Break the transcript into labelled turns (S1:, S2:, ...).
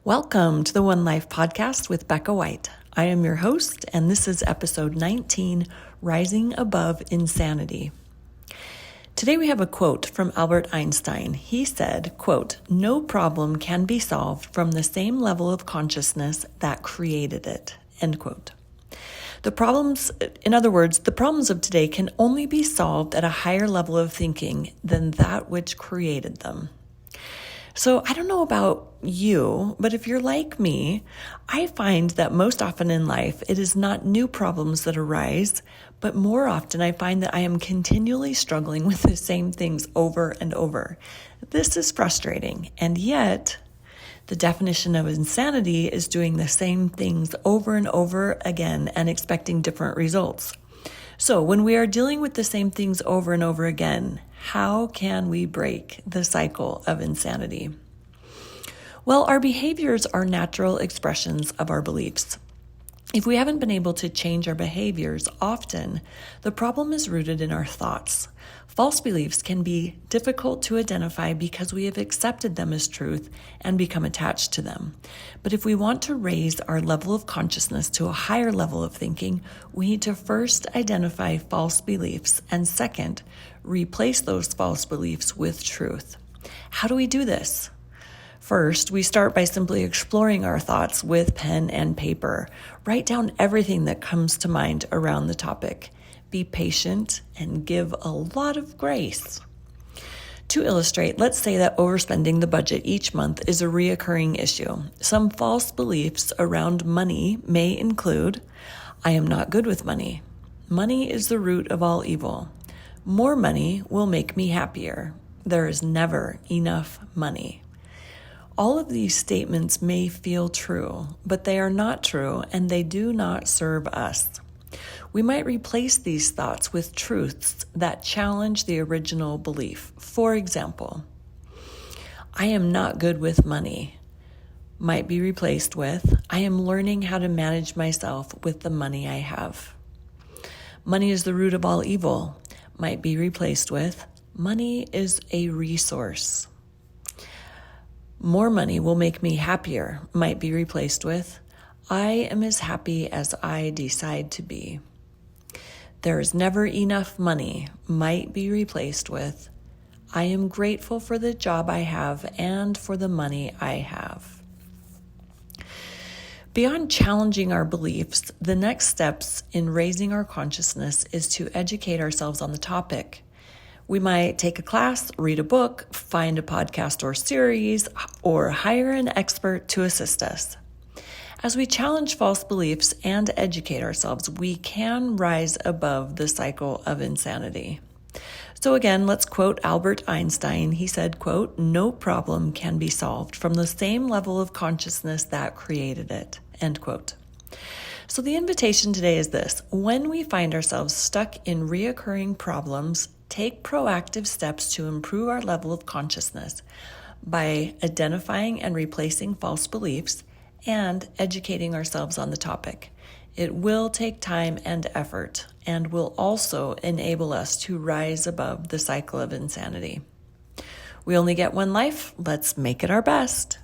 S1: Welcome to the One Life podcast with Behka White. I am your host, and this is episode 19, Rising Above Insanity. Today we have a quote from Albert Einstein. He said, quote, "No problem can be solved from the same level of consciousness that created it," end quote. The problems of today can only be solved at a higher level of thinking than that which created them. So I don't know about you, but if you're like me, I find that most often in life, it is not new problems that arise, but more often I find that I am continually struggling with the same things over and over. This is frustrating, and yet the definition of insanity is doing the same things over and over again and expecting different results. So when we are dealing with the same things over and over again, how can we break the cycle of insanity? Well, our behaviors are natural expressions of our beliefs. If we haven't been able to change our behaviors, often the problem is rooted in our thoughts. False beliefs can be difficult to identify because we have accepted them as truth and become attached to them. But if we want to raise our level of consciousness to a higher level of thinking, we need to first identify false beliefs and second, replace those false beliefs with truth. How do we do this? First, we start by simply exploring our thoughts with pen and paper. Write down everything that comes to mind around the topic. Be patient and give a lot of grace. To illustrate, let's say that overspending the budget each month is a reoccurring issue. Some false beliefs around money may include, I am not good with money. Money is the root of all evil. More money will make me happier. There is never enough money. All of these statements may feel true, but they are not true and they do not serve us. We might replace these thoughts with truths that challenge the original belief. For example, I am not good with money might be replaced with, I am learning how to manage myself with the money I have. Money is the root of all evil might be replaced with, money is a resource. More money will make me happier might be replaced with, I am as happy as I decide to be. There is never enough money might be replaced with, I am grateful for the job I have and for the money I have. Beyond challenging our beliefs, the next steps in raising our consciousness is to educate ourselves on the topic. We might take a class, read a book, find a podcast or series, or hire an expert to assist us. As we challenge false beliefs and educate ourselves, we can rise above the cycle of insanity. So again, let's quote Albert Einstein. He said, quote, "No problem can be solved from the same level of consciousness that created it," end quote. So the invitation today is this. When we find ourselves stuck in reoccurring problems, take proactive steps to improve our level of consciousness by identifying and replacing false beliefs and educating ourselves on the topic. It will take time and effort and will also enable us to rise above the cycle of insanity. We only get one life. Let's make it our best.